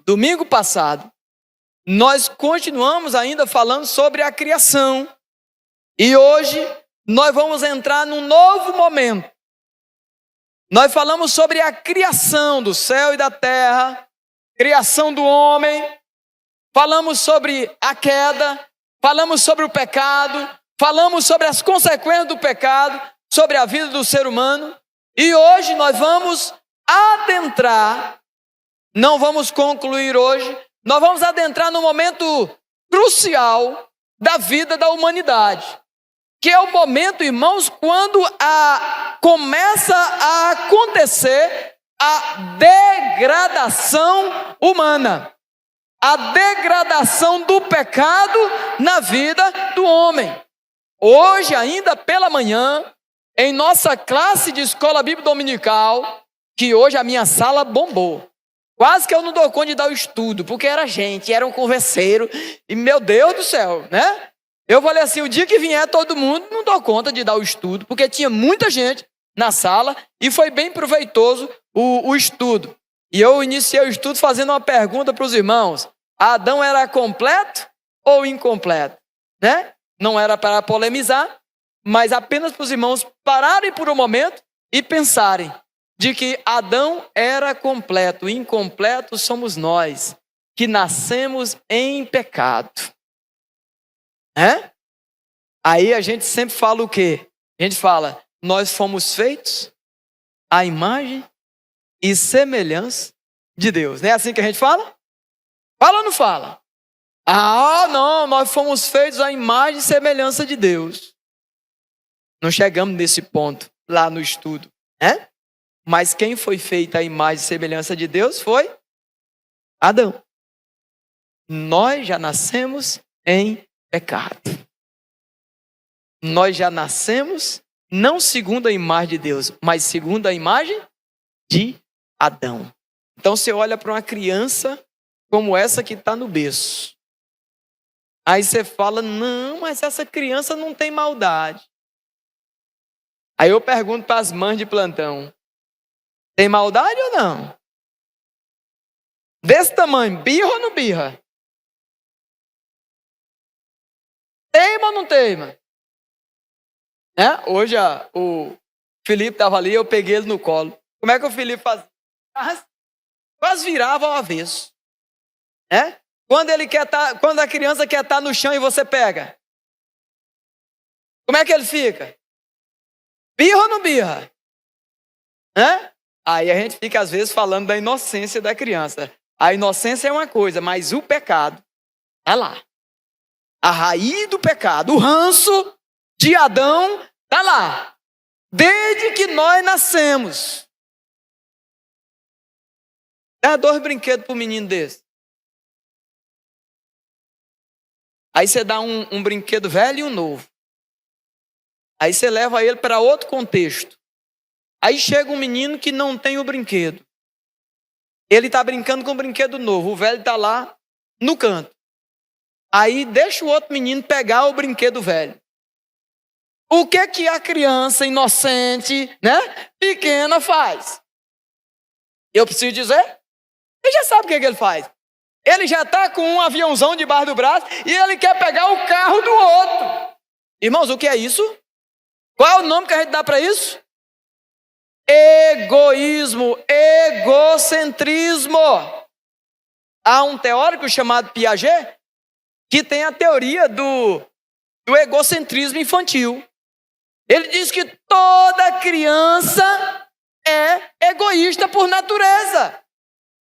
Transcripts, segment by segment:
domingo passado, nós continuamos ainda falando sobre a criação. E hoje nós vamos entrar num novo momento. Nós falamos sobre a criação do céu e da terra, criação do homem, falamos sobre a queda, falamos sobre o pecado, falamos sobre as consequências do pecado, sobre a vida do ser humano. E hoje nós vamos adentrar, não vamos concluir hoje, nós vamos adentrar no momento crucial da vida da humanidade, que é o momento, irmãos, quando começa a acontecer a degradação humana, a degradação do pecado na vida do homem. Hoje, ainda pela manhã, em nossa classe de escola bíblica dominical, que hoje a minha sala bombou. Quase que eu não dou conta de dar o estudo, porque era gente, era um converseiro, e meu Deus do céu, né? Eu falei assim, o dia que vier todo mundo, não dou conta de dar o estudo, porque tinha muita gente na sala, e foi bem proveitoso o estudo. E eu iniciei o estudo fazendo uma pergunta para os irmãos: Adão era completo ou incompleto? Né? Não era para polemizar, mas apenas para os irmãos pararem por um momento e pensarem de que Adão era completo, incompleto somos nós, que nascemos em pecado. Aí a gente sempre fala o quê? A gente fala, nós fomos feitos à imagem e semelhança de Deus. Não é assim que a gente fala? Fala ou não fala? Não, nós fomos feitos à imagem e semelhança de Deus. Não chegamos nesse ponto lá no estudo, né? Mas quem foi feito à imagem e semelhança de Deus foi Adão. Nós já nascemos em pecado. Nós já nascemos não segundo a imagem de Deus, mas segundo a imagem de Adão. Então você olha para uma criança como essa que está no berço. Aí você fala, não, mas essa criança não tem maldade. Aí eu pergunto para as mães de plantão, tem maldade ou não? Desse tamanho, birra ou não birra? Teima ou não teima? Hoje o Felipe estava ali, eu peguei ele no colo. Como é que o Felipe fazia? Quase virava ao avesso. Quando a criança quer estar no chão e você pega, como é que ele fica? Birra ou não birra? Aí a gente fica às vezes falando da inocência da criança. A inocência é uma coisa, mas o pecado está lá. A raiz do pecado, o ranço de Adão está lá. Desde que nós nascemos. Dá 2 brinquedos para um menino desse. Aí você dá um brinquedo velho e um novo. Aí você leva ele para outro contexto. Aí chega um menino que não tem o brinquedo. Ele está brincando com um brinquedo novo. O velho está lá no canto. Aí deixa o outro menino pegar o brinquedo velho. O que a criança inocente, pequena faz? Eu preciso dizer? Ele já sabe o que ele faz. Ele já está com um aviãozão debaixo do braço e ele quer pegar o carro do outro. Irmãos, o que é isso? Qual é o nome que a gente dá para isso? Egoísmo, egocentrismo. Há um teórico chamado Piaget que tem a teoria do egocentrismo infantil. Ele diz que toda criança é egoísta por natureza.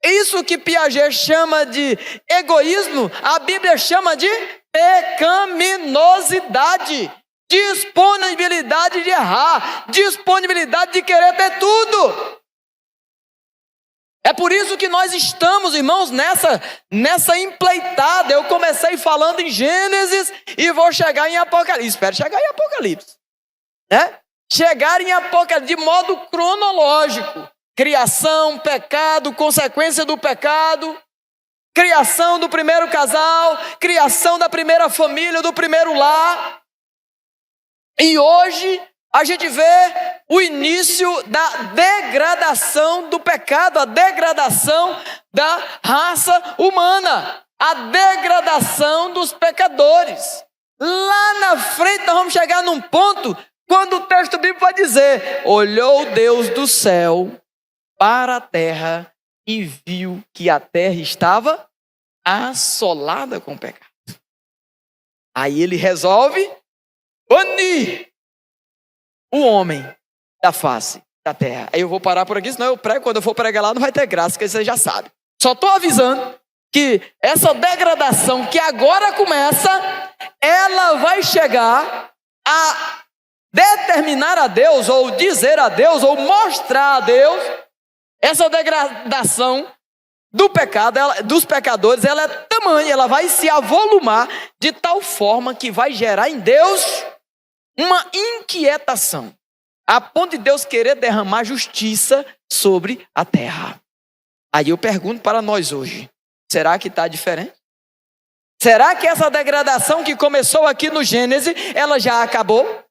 Isso que Piaget chama de egoísmo, a Bíblia chama de pecaminosidade. Disponibilidade de errar, disponibilidade de querer ter tudo. É por isso que nós estamos, irmãos, nessa empleitada. Eu comecei falando em Gênesis e vou chegar em Apocalipse. Espero chegar em Apocalipse. Chegar em Apocalipse de modo cronológico. Criação, pecado, consequência do pecado. Criação do primeiro casal, criação da primeira família, do primeiro lar. E hoje a gente vê o início da degradação do pecado, a degradação da raça humana, a degradação dos pecadores. Lá na frente nós vamos chegar num ponto quando o texto bíblico vai dizer: olhou Deus do céu para a terra e viu que a terra estava assolada com pecado. Aí ele resolve banir o homem da face da terra. Aí eu vou parar por aqui, senão eu prego, quando eu for pregar lá não vai ter graça, que você já sabe. Só estou avisando que essa degradação que agora começa, ela vai chegar a determinar a Deus, ou dizer a Deus, ou mostrar a Deus, essa degradação do pecado, dos pecadores, ela é tamanha, ela vai se avolumar de tal forma que vai gerar em Deus uma inquietação, a ponto de Deus querer derramar justiça sobre a terra. Aí eu pergunto para nós hoje, será que está diferente? Será que essa degradação que começou aqui no Gênesis, ela já acabou?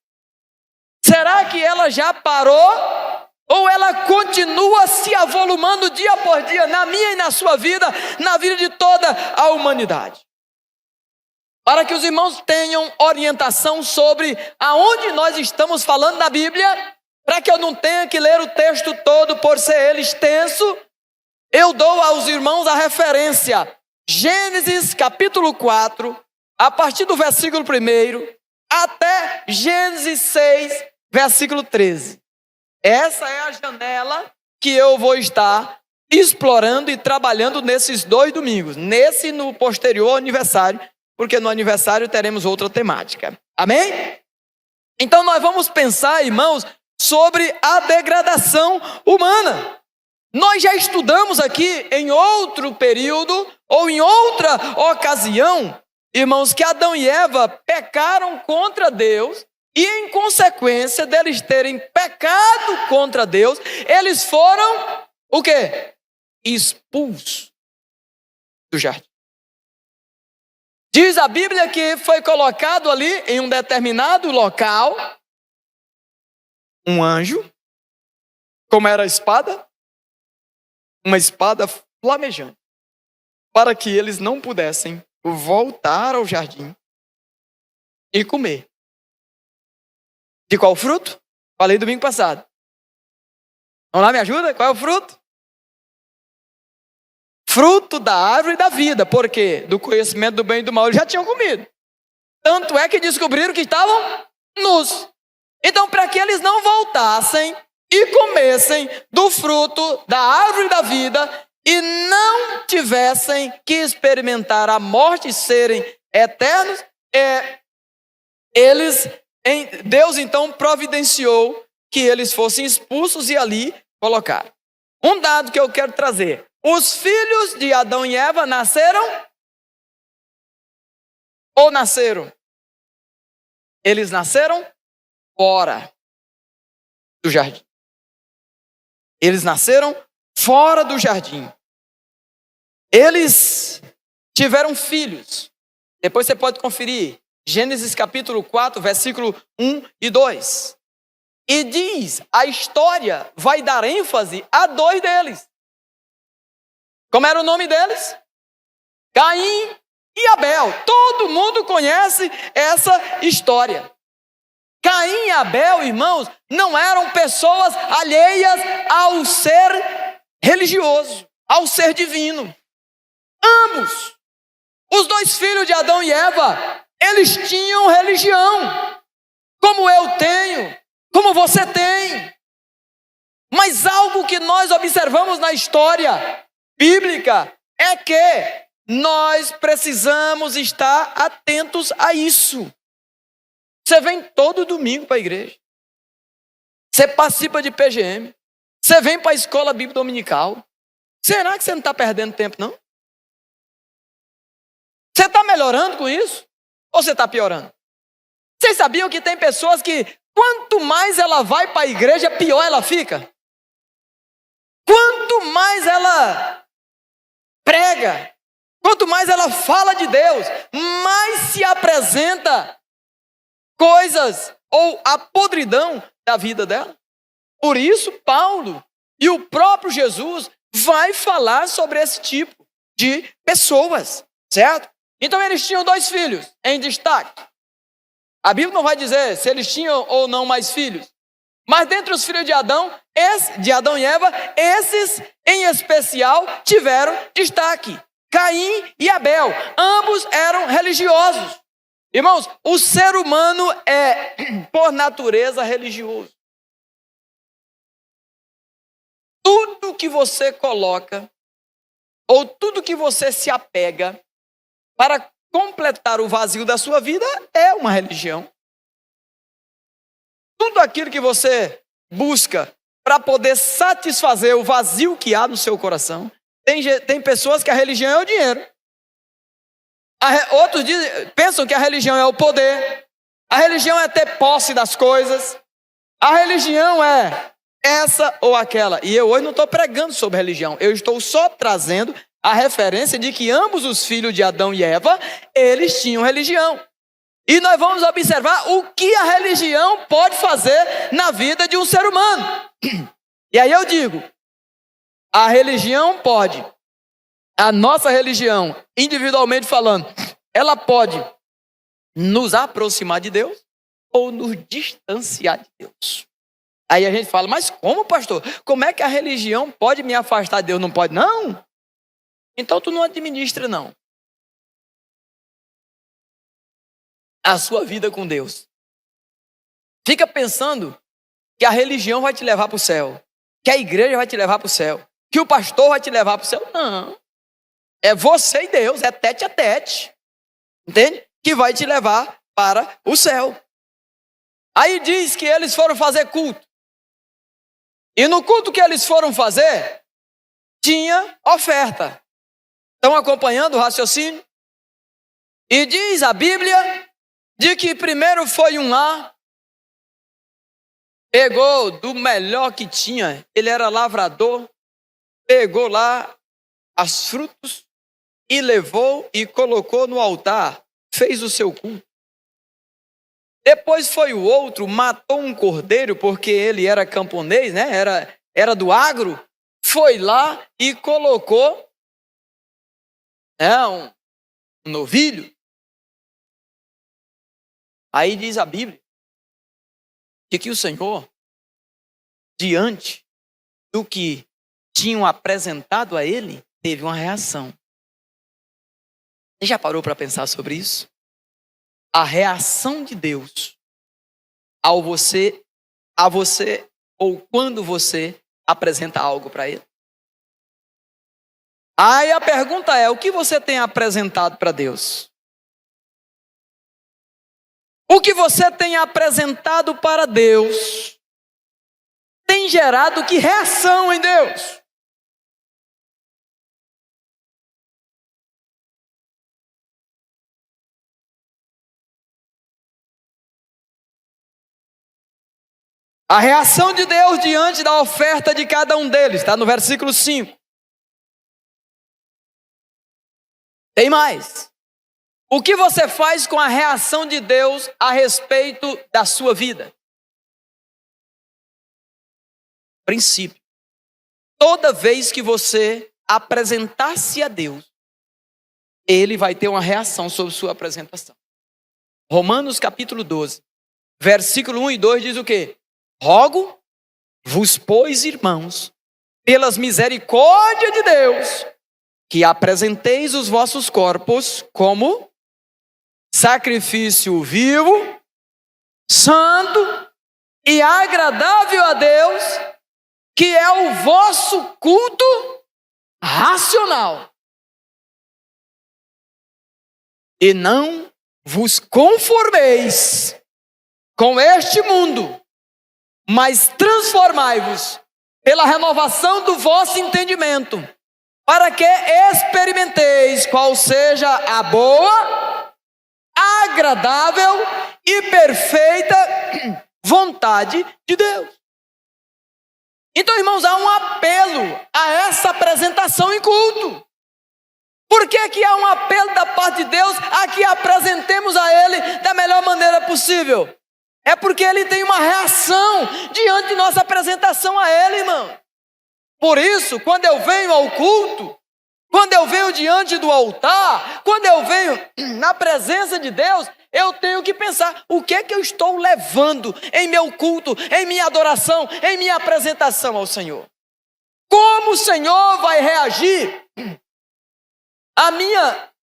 Será que ela já parou? Ou ela continua se avolumando dia por dia, na minha e na sua vida, na vida de toda a humanidade? Para que os irmãos tenham orientação sobre aonde nós estamos falando na Bíblia, para que eu não tenha que ler o texto todo por ser ele extenso, eu dou aos irmãos a referência. Gênesis capítulo 4, a partir do versículo 1 até Gênesis 6, versículo 13. Essa é a janela que eu vou estar explorando e trabalhando nesses 2 domingos. Nesse e no posterior aniversário, porque no aniversário teremos outra temática. Amém? Então nós vamos pensar, irmãos, sobre a degradação humana. Nós já estudamos aqui em outro período ou em outra ocasião, irmãos, que Adão e Eva pecaram contra Deus e em consequência deles terem pecado contra Deus, eles foram o quê? Expulsos do jardim. Diz a Bíblia que foi colocado ali em um determinado local um anjo, como era a espada, uma espada flamejante, para que eles não pudessem voltar ao jardim e comer. De qual fruto? Falei domingo passado. Vamos lá, me ajuda? Qual é o fruto? Fruto da árvore da vida, porque do conhecimento do bem e do mal eles já tinham comido. Tanto é que descobriram que estavam nus. Então, para que eles não voltassem e comessem do fruto da árvore da vida e não tivessem que experimentar a morte e serem eternos, Deus então providenciou que eles fossem expulsos e ali colocaram. Um dado que eu quero trazer: os filhos de Adão e Eva nasceram ou nasceram? Eles nasceram fora do jardim. Eles nasceram fora do jardim. Eles tiveram filhos. Depois você pode conferir. Gênesis capítulo 4, versículo 1 e 2. E diz, a história vai dar ênfase a 2 deles. Como era o nome deles? Caim e Abel. Todo mundo conhece essa história. Caim e Abel, irmãos, não eram pessoas alheias ao ser religioso, ao ser divino. Ambos, os 2 filhos de Adão e Eva, eles tinham religião, como eu tenho, como você tem. Mas algo que nós observamos na história bíblica é que nós precisamos estar atentos a isso. Você vem todo domingo para a igreja. Você participa de PGM. Você vem para a escola bíblica dominical. Será que você não está perdendo tempo, não? Você está melhorando com isso? Ou você está piorando? Vocês sabiam que tem pessoas que quanto mais ela vai para a igreja, pior ela fica? Quanto mais ela prega, quanto mais ela fala de Deus, mais se apresenta coisas ou a podridão da vida dela. Por isso, Paulo e o próprio Jesus vai falar sobre esse tipo de pessoas, certo? Então eles tinham 2 filhos em destaque. A Bíblia não vai dizer se eles tinham ou não mais filhos. Mas dentre os filhos de Adão e Eva, esses em especial tiveram destaque. Caim e Abel, ambos eram religiosos. Irmãos, o ser humano é, por natureza, religioso. Tudo que você coloca, ou tudo que você se apega para completar o vazio da sua vida é uma religião. Tudo aquilo que você busca para poder satisfazer o vazio que há no seu coração. Tem pessoas que a religião é o dinheiro. Outros pensam que a religião é o poder. A religião é ter posse das coisas. A religião é essa ou aquela. E eu hoje não estou pregando sobre religião. Eu estou só trazendo a referência de que ambos os filhos de Adão e Eva, eles tinham religião. E nós vamos observar o que a religião pode fazer na vida de um ser humano. E aí eu digo, a religião pode, a nossa religião, individualmente falando, ela pode nos aproximar de Deus ou nos distanciar de Deus. Aí a gente fala, mas como, pastor? Como é que a religião pode me afastar de Deus? Não pode? Não. Então tu não administra, não. A sua vida com Deus. Fica pensando que a religião vai te levar para o céu, que a igreja vai te levar para o céu, que o pastor vai te levar para o céu. Não. É você e Deus, é tete a tete. Entende? Que vai te levar para o céu. Aí diz que eles foram fazer culto. E no culto que eles foram fazer, tinha oferta. Estão acompanhando o raciocínio? E diz a Bíblia de que primeiro foi um lá, pegou do melhor que tinha, ele era lavrador, pegou lá as frutos e levou e colocou no altar, fez o seu culto. Depois foi o outro, matou um cordeiro, porque ele era camponês, né? Era do agro, foi lá e colocou um novilho. Aí diz a Bíblia de que o Senhor, diante do que tinham apresentado a ele, teve uma reação. Você já parou para pensar sobre isso? A reação de Deus a você ou quando você apresenta algo para ele. Aí a pergunta é, o que você tem apresentado para Deus? O que você tem apresentado para Deus tem gerado que reação em Deus? A reação de Deus diante da oferta de cada um deles, está no versículo 5. Tem mais. O que você faz com a reação de Deus a respeito da sua vida? Princípio. Toda vez que você apresentar-se a Deus, Ele vai ter uma reação sobre sua apresentação. Romanos capítulo 12, versículo 1 e 2 diz o quê? Rogo-vos, pois, irmãos, pelas misericórdias de Deus, que apresenteis os vossos corpos como sacrifício vivo, santo e agradável a Deus, que é o vosso culto racional. E não vos conformeis com este mundo, mas transformai-vos pela renovação do vosso entendimento, para que experimenteis qual seja a boa, agradável e perfeita vontade de Deus. Então, irmãos, há um apelo a essa apresentação em culto. Por que que há um apelo da parte de Deus a que apresentemos a Ele da melhor maneira possível? É porque ele tem uma reação diante de nossa apresentação a ele, irmão. Por isso, quando eu venho ao culto, quando eu venho diante do altar, quando eu venho na presença de Deus, eu tenho que pensar, o que é que eu estou levando em meu culto, em minha adoração, em minha apresentação ao Senhor? Como o Senhor vai reagir à minha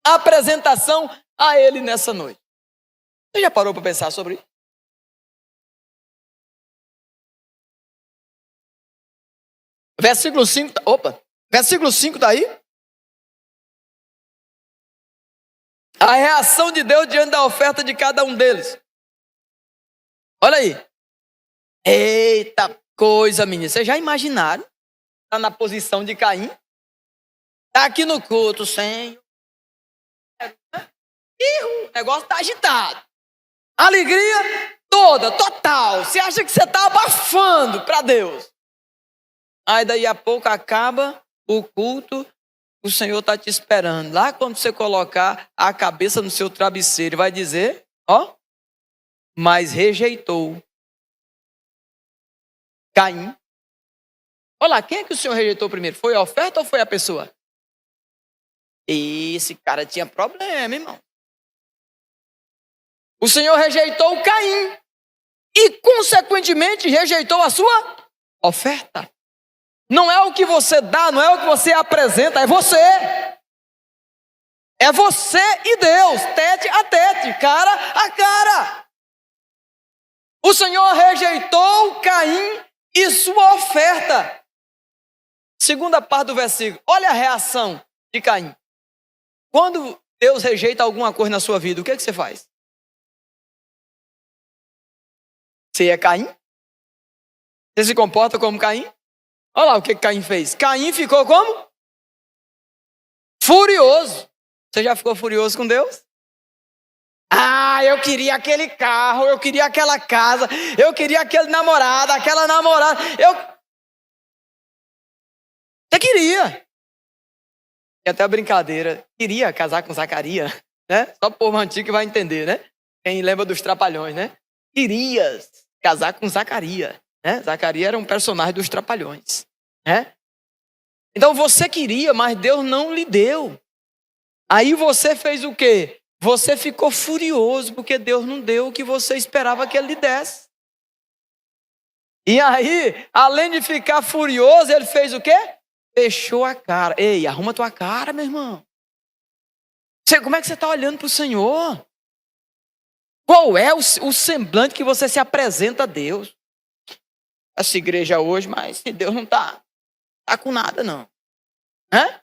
apresentação a Ele nessa noite? Você já parou para pensar sobre isso? Versículo 5, versículo 5 está aí. A reação de Deus diante da oferta de cada um deles. Olha aí. Eita coisa, menina. Vocês já imaginaram? Está na posição de Caim. Está aqui no culto, Senhor. O negócio está agitado. Alegria toda, total. Você acha que você está abafando para Deus. Aí daí a pouco acaba o culto, o Senhor está te esperando. Lá quando você colocar a cabeça no seu travesseiro, vai dizer, ó, mas rejeitou Caim. Olha lá, quem é que o Senhor rejeitou primeiro? Foi a oferta ou foi a pessoa? Esse cara tinha problema, irmão. O Senhor rejeitou Caim e, consequentemente, rejeitou a sua oferta. Não é o que você dá, não é o que você apresenta, é você. É você e Deus, tete a tete, cara a cara. O Senhor rejeitou Caim e sua oferta. Segunda parte do versículo, olha a reação de Caim. Quando Deus rejeita alguma coisa na sua vida, o que você faz? Você é Caim? Você se comporta como Caim? Olha lá o que Caim fez. Caim ficou como? Furioso. Você já ficou furioso com Deus? Ah, eu queria aquele carro, eu queria aquela casa, eu queria aquele namorado, aquela namorada. Você queria. E até a brincadeira. Queria casar com Zacarias, né? Só o povo antigo que vai entender, né? Quem lembra dos Trapalhões, né? Querias casar com Zacarias. Né? Zacarias era um personagem dos Trapalhões. Né? Então você queria, mas Deus não lhe deu. Aí você fez o quê? Você ficou furioso porque Deus não deu o que você esperava que Ele lhe desse. E aí, além de ficar furioso, ele fez o quê? Fechou a cara. Ei, arruma tua cara, meu irmão. Como é que você está olhando para o Senhor? Qual é o semblante que você se apresenta a Deus? Essa igreja hoje, mas se Deus não está com nada, não. Hã?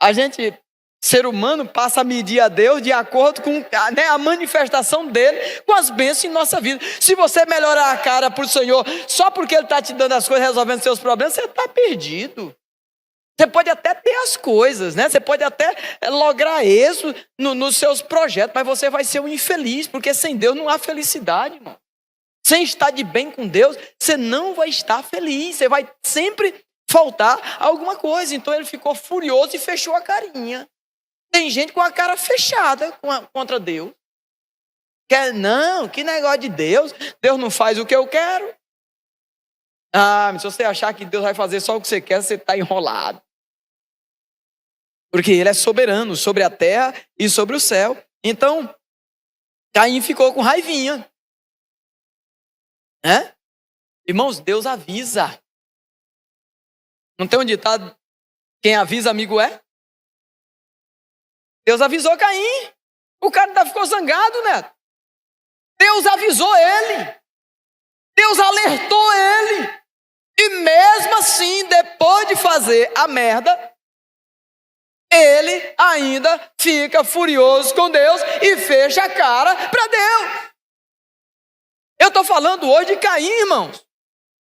A gente, ser humano, passa a medir a Deus de acordo com a manifestação dele, com as bênçãos em nossa vida. Se você melhorar a cara para o Senhor, só porque Ele está te dando as coisas, resolvendo seus problemas, você está perdido. Você pode até ter as coisas, né? Você pode até lograr êxito nos seus projetos, mas você vai ser um infeliz, porque sem Deus não há felicidade, irmão. Sem estar de bem com Deus, você não vai estar feliz. Você vai sempre faltar alguma coisa. Então ele ficou furioso e fechou a carinha. Tem gente com a cara fechada contra Deus. Não, que negócio de Deus. Deus não faz o que eu quero. Ah, mas se você achar que Deus vai fazer só o que você quer, você está enrolado. Porque Ele é soberano sobre a terra e sobre o céu. Então, Caim ficou com raivinha. Né? Irmãos, Deus avisa. Não tem um ditado, quem avisa amigo é? Deus avisou Caim. O cara ainda ficou zangado, né? Deus avisou ele. Deus alertou ele. E mesmo assim, depois de fazer a merda, ele ainda fica furioso com Deus e fecha a cara para Deus. Eu estou falando hoje de Caim, irmãos.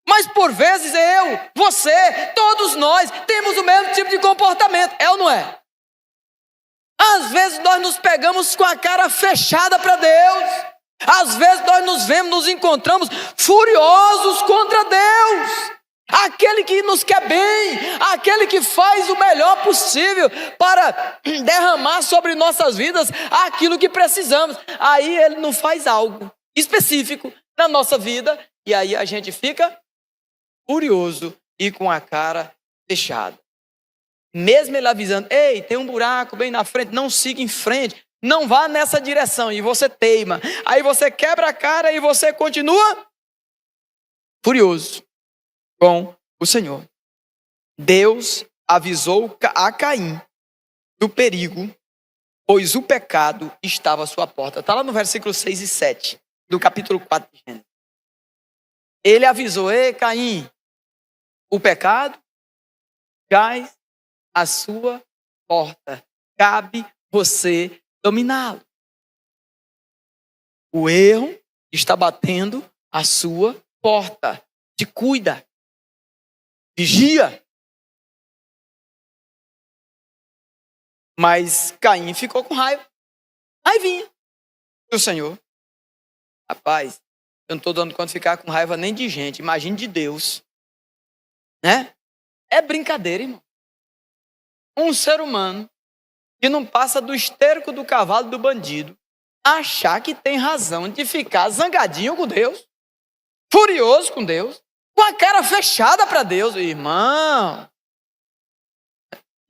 Mas por vezes eu, você, todos nós temos o mesmo tipo de comportamento. É ou não é? Às vezes nós nos pegamos com a cara fechada para Deus. Às vezes nós nos encontramos furiosos contra Deus. Aquele que nos quer bem, aquele que faz o melhor possível para derramar sobre nossas vidas aquilo que precisamos. Aí ele não faz algo específico na nossa vida, e aí a gente fica furioso e com a cara fechada. Mesmo ele avisando, ei, tem um buraco bem na frente, não siga em frente, não vá nessa direção, e você teima. Aí você quebra a cara e você continua furioso com o Senhor. Deus avisou a Caim do perigo, pois o pecado estava à sua porta. Está lá no versículo 6 e 7 do capítulo 4 de Gênesis. Ele avisou, ei Caim, o pecado cai à sua porta. Cabe você dominá-lo. O erro está batendo à sua porta. Te cuida. Vigia. Mas Caim ficou com raiva. Raivinha do Senhor. Rapaz, eu não estou dando conta de ficar com raiva nem de gente. Imagine de Deus. Né? É brincadeira, irmão. Um ser humano que não passa do esterco do cavalo do bandido achar que tem razão de ficar zangadinho com Deus, furioso com Deus, com a cara fechada para Deus. Irmão,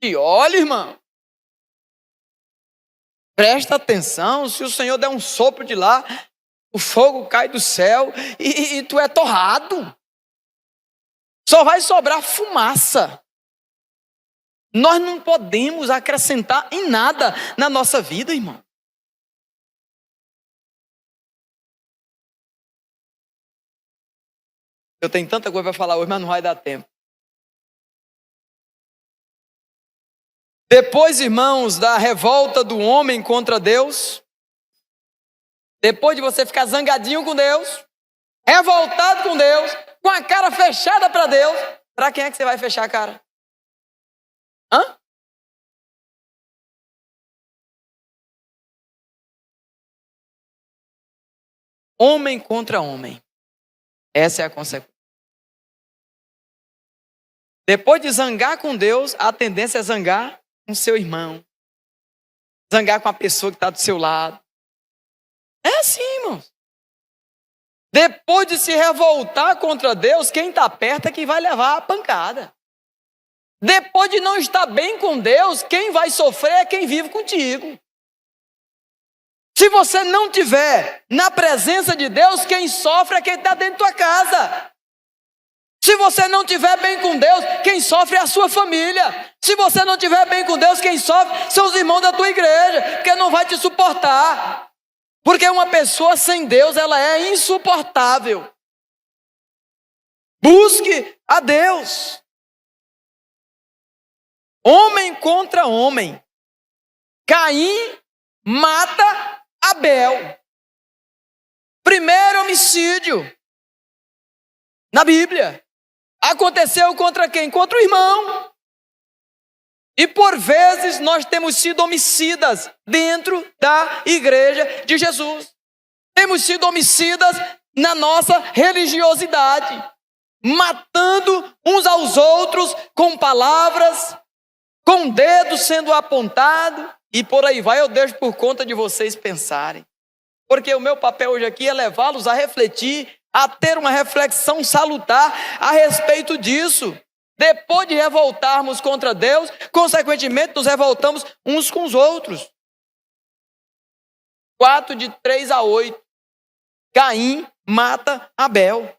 e olha, irmão, presta atenção, se o Senhor der um sopro de lá, o fogo cai do céu e tu é torrado. Só vai sobrar fumaça. Nós não podemos acrescentar em nada na nossa vida, irmão. Eu tenho tanta coisa para falar hoje, mas não vai dar tempo. Depois, irmãos, da revolta do homem contra Deus, depois de você ficar zangadinho com Deus, revoltado com Deus, com a cara fechada para Deus, para quem é que você vai fechar a cara? Hã? Homem contra homem. Essa é a consequência. Depois de zangar com Deus, a tendência é zangar com seu irmão. Zangar com a pessoa que está do seu lado. É assim, irmãos. Depois de se revoltar contra Deus, quem está perto é quem vai levar a pancada. Depois de não estar bem com Deus, quem vai sofrer é quem vive contigo. Se você não tiver na presença de Deus, quem sofre é quem está dentro da tua casa. Se você não estiver bem com Deus, quem sofre é a sua família. Se você não estiver bem com Deus, quem sofre são os irmãos da tua igreja, porque não vai te suportar. Porque uma pessoa sem Deus, ela é insuportável. Busque a Deus. Homem contra homem. Caim mata Abel. Primeiro homicídio na Bíblia. Aconteceu contra quem? Contra o irmão. E por vezes nós temos sido homicidas dentro da igreja de Jesus. Temos sido homicidas na nossa religiosidade, matando uns aos outros com palavras, com o dedo sendo apontado, e por aí vai. Eu deixo por conta de vocês pensarem. Porque o meu papel hoje aqui é levá-los a refletir, a ter uma reflexão salutar a respeito disso. Depois de revoltarmos contra Deus, consequentemente nos revoltamos uns com os outros. 4 de 3 a 8. Caim mata Abel.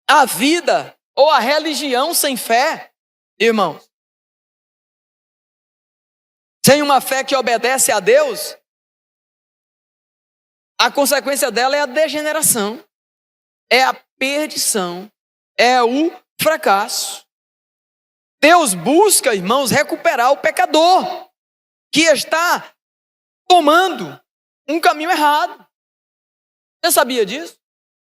A vida ou a religião sem fé, irmãos, sem uma fé que obedece a Deus, a consequência dela é a degeneração, é a perdição, é o fracasso. Deus busca, irmãos, recuperar o pecador que está tomando um caminho errado. Você sabia disso?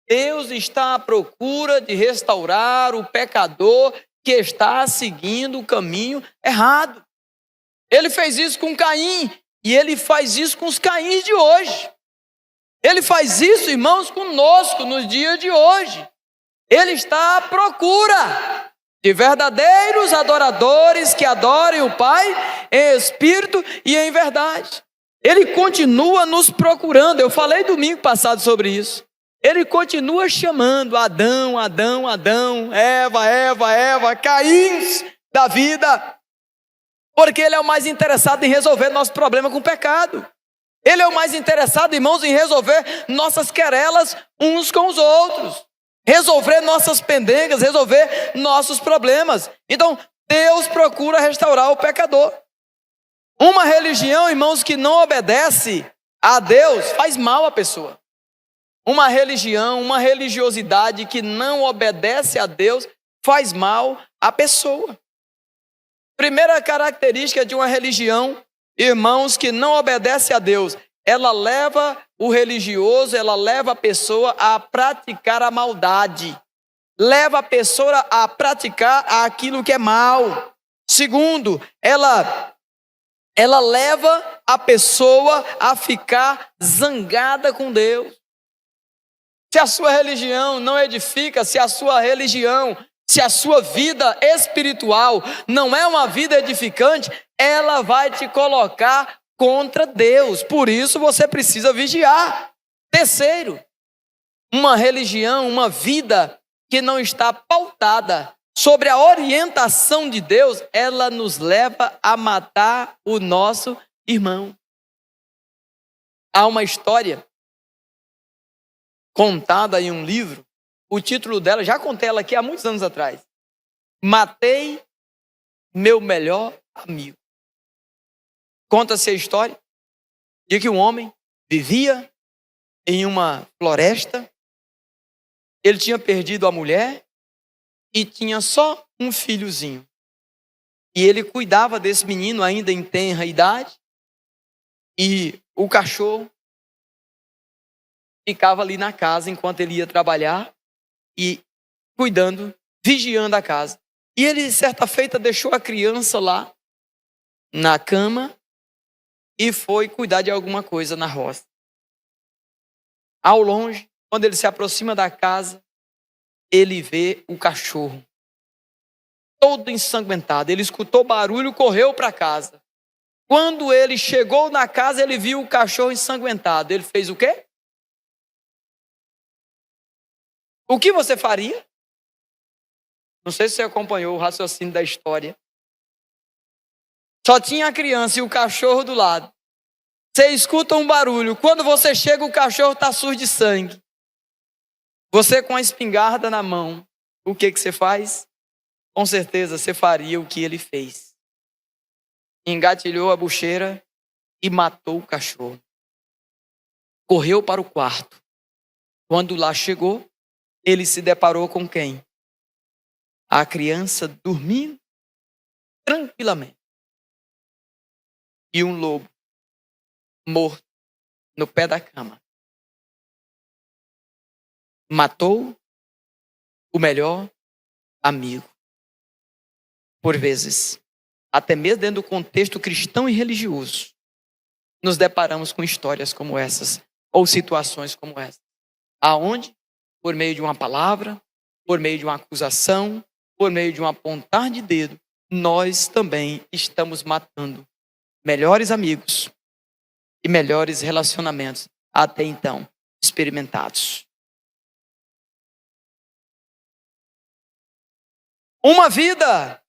Deus está à procura de restaurar o pecador que está seguindo o caminho errado. Ele fez isso com Caim e ele faz isso com os Caíns de hoje. Ele faz isso, irmãos, conosco nos dias de hoje. Ele está à procura de verdadeiros adoradores que adorem o Pai em espírito e em verdade. Ele continua nos procurando. Eu falei domingo passado sobre isso. Ele continua chamando Adão, Adão, Adão, Eva, Eva, Eva, Caim da vida. Porque ele é o mais interessado em resolver nosso problema com o pecado. Ele é o mais interessado, irmãos, em resolver nossas querelas uns com os outros. Resolver nossas pendengas, resolver nossos problemas. Então, Deus procura restaurar o pecador. Uma religião, irmãos, que não obedece a Deus, faz mal à pessoa. Uma religião, uma religiosidade que não obedece a Deus, faz mal à pessoa. Primeira característica de uma religião, irmãos, que não obedece a Deus, ela leva o religioso, ela leva a pessoa a praticar a maldade. Leva a pessoa a praticar aquilo que é mal. Segundo, ela leva a pessoa a ficar zangada com Deus. Se a sua religião não edifica, se a sua vida espiritual não é uma vida edificante, ela vai te colocar contra Deus. Por isso você precisa vigiar. Terceiro, uma religião, uma vida que não está pautada sobre a orientação de Deus, ela nos leva a matar o nosso irmão. Há uma história contada em um livro, o título dela, já contei ela aqui há muitos anos atrás. Matei meu melhor amigo. Conta-se a história de que um homem vivia em uma floresta, ele tinha perdido a mulher e tinha só um filhozinho. E ele cuidava desse menino ainda em tenra idade, e o cachorro ficava ali na casa enquanto ele ia trabalhar e cuidando, vigiando a casa. E ele, certa feita, deixou a criança lá na cama e foi cuidar de alguma coisa na roça. Ao longe, quando ele se aproxima da casa, ele vê o cachorro todo ensanguentado. Ele escutou barulho, correu para casa. Quando ele chegou na casa, ele viu o cachorro ensanguentado. Ele fez o quê? O que você faria? Não sei se você acompanhou o raciocínio da história. Só tinha a criança e o cachorro do lado. Você escuta um barulho. Quando você chega, o cachorro está sujo de sangue. Você com a espingarda na mão, o que você faz? Com certeza você faria o que ele fez. Engatilhou a bucheira e matou o cachorro. Correu para o quarto. Quando lá chegou, ele se deparou com quem? A criança dormindo tranquilamente. E um lobo morto no pé da cama. Matou o melhor amigo. Por vezes, até mesmo dentro do contexto cristão e religioso, nos deparamos com histórias como essas, ou situações como essas. Aonde? Por meio de uma palavra, por meio de uma acusação, por meio de um apontar de dedo, nós também estamos matando melhores amigos e melhores relacionamentos até então experimentados. Uma vida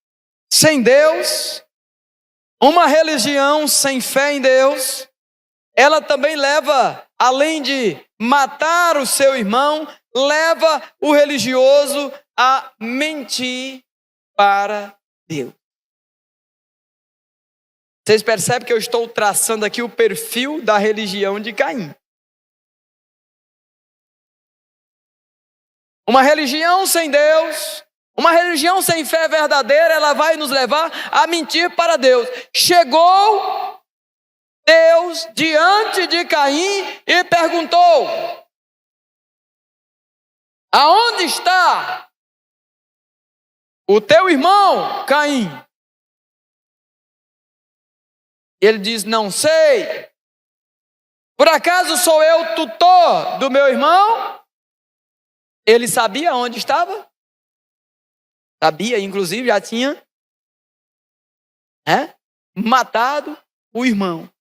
sem Deus, uma religião sem fé em Deus, ela também leva, além de matar o seu irmão, leva o religioso a mentir para Deus. Vocês percebem que eu estou traçando aqui o perfil da religião de Caim. Uma religião sem Deus, uma religião sem fé verdadeira, ela vai nos levar a mentir para Deus. Chegou Deus diante de Caim e perguntou: aonde está o teu irmão, Caim? Ele diz: não sei. Por acaso sou eu tutor do meu irmão? Ele sabia onde estava? Sabia, inclusive já tinha matado o irmão.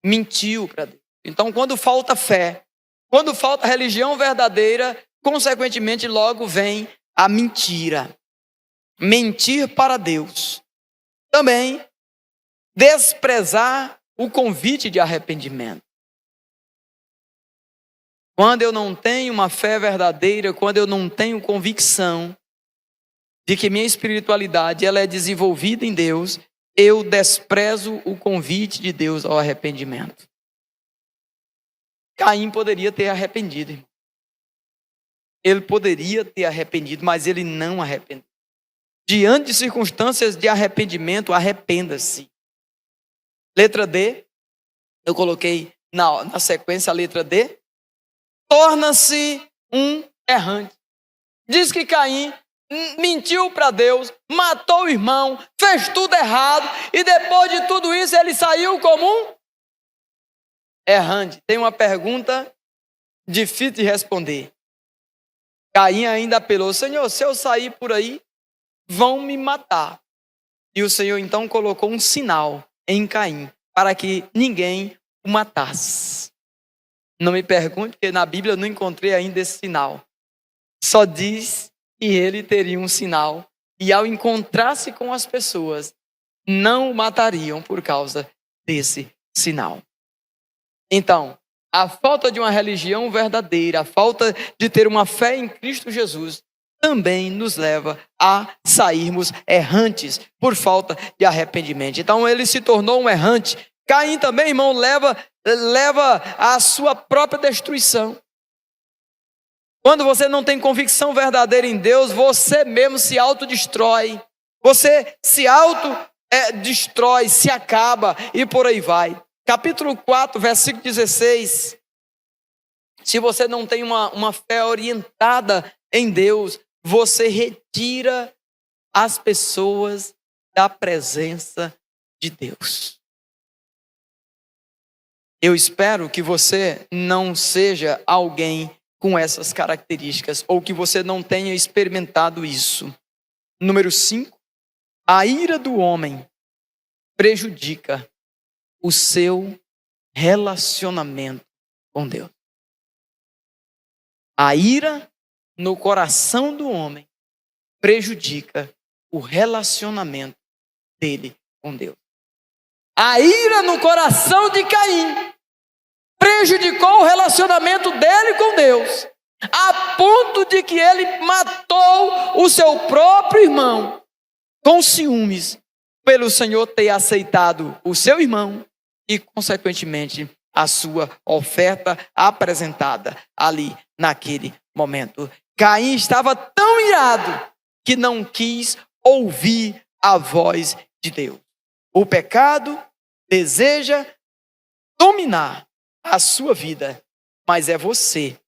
mentiu para Deus. Então, quando falta fé, quando falta religião verdadeira, consequentemente logo vem a mentira. Mentir para Deus. Também desprezar o convite de arrependimento. Quando eu não tenho uma fé verdadeira, quando eu não tenho convicção de que minha espiritualidade ela é desenvolvida em Deus, eu desprezo o convite de Deus ao arrependimento. Caim poderia ter arrependido, irmão. Ele poderia ter arrependido, mas ele não arrependeu. Diante de circunstâncias de arrependimento, arrependa-se. Letra D, eu coloquei na sequência a letra D. Torna-se um errante. Diz que Caim mentiu para Deus, matou o irmão, fez tudo errado, e depois de tudo isso ele saiu como um errante. Tem uma pergunta difícil de responder. Caim ainda apelou: Senhor, se eu sair por aí, vão me matar. E o Senhor então colocou um sinal em Caim, para que ninguém o matasse. Não me pergunte, porque na Bíblia eu não encontrei ainda esse sinal. Só diz que ele teria um sinal, e ao encontrar-se com as pessoas, não o matariam por causa desse sinal. Então, a falta de uma religião verdadeira, a falta de ter uma fé em Cristo Jesus, também nos leva a sairmos errantes por falta de arrependimento. Então ele se tornou um errante. Caim também, irmão, leva à sua própria destruição. Quando você não tem convicção verdadeira em Deus, você mesmo se autodestrói. Você se autodestrói, se acaba e por aí vai. Capítulo 4, versículo 16. Se você não tem uma fé orientada em Deus, você retira as pessoas da presença de Deus. Eu espero que você não seja alguém com essas características, ou que você não tenha experimentado isso. Número 5, a ira do homem prejudica o seu relacionamento com Deus. A ira no coração do homem prejudica o relacionamento dele com Deus. A ira no coração de Caim prejudicou o relacionamento dele com Deus, a ponto de que ele matou o seu próprio irmão com ciúmes, pelo Senhor ter aceitado o seu irmão e, consequentemente, a sua oferta apresentada ali naquele momento. Caim estava tão irado que não quis ouvir a voz de Deus. O pecado deseja dominar a sua vida, mas é você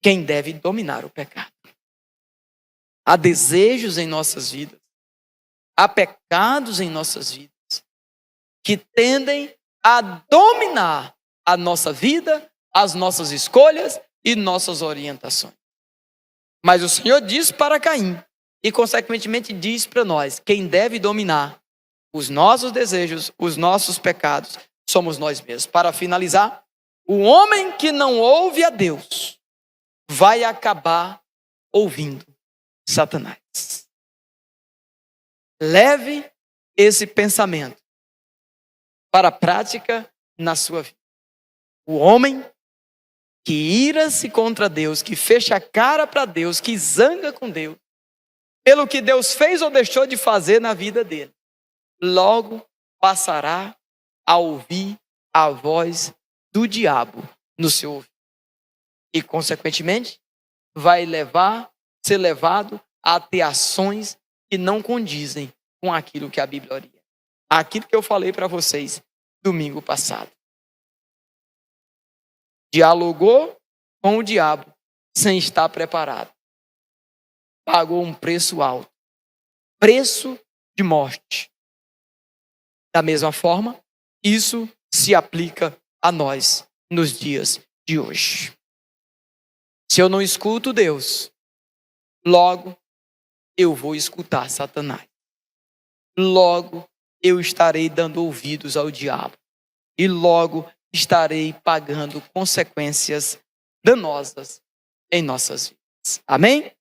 quem deve dominar o pecado. Há desejos em nossas vidas, há pecados em nossas vidas que tendem a dominar a nossa vida, as nossas escolhas e nossas orientações. Mas o Senhor diz para Caim, e consequentemente diz para nós, quem deve dominar os nossos desejos, os nossos pecados, somos nós mesmos. Para finalizar, o homem que não ouve a Deus vai acabar ouvindo Satanás. Leve esse pensamento para a prática na sua vida. O homem que ira-se contra Deus, que fecha a cara para Deus, que zanga com Deus, pelo que Deus fez ou deixou de fazer na vida dele, logo passará a ouvir a voz do diabo no seu ouvido. E, consequentemente, vai ser levado a ter ações que não condizem com aquilo que a Bíblia orienta. Aquilo que eu falei para vocês domingo passado. Dialogou com o diabo sem estar preparado. Pagou um preço alto. Preço de morte. Da mesma forma, isso se aplica a nós nos dias de hoje. Se eu não escuto Deus, logo eu vou escutar Satanás. Logo eu estarei dando ouvidos ao diabo. E logo estarei pagando consequências danosas em nossas vidas. Amém?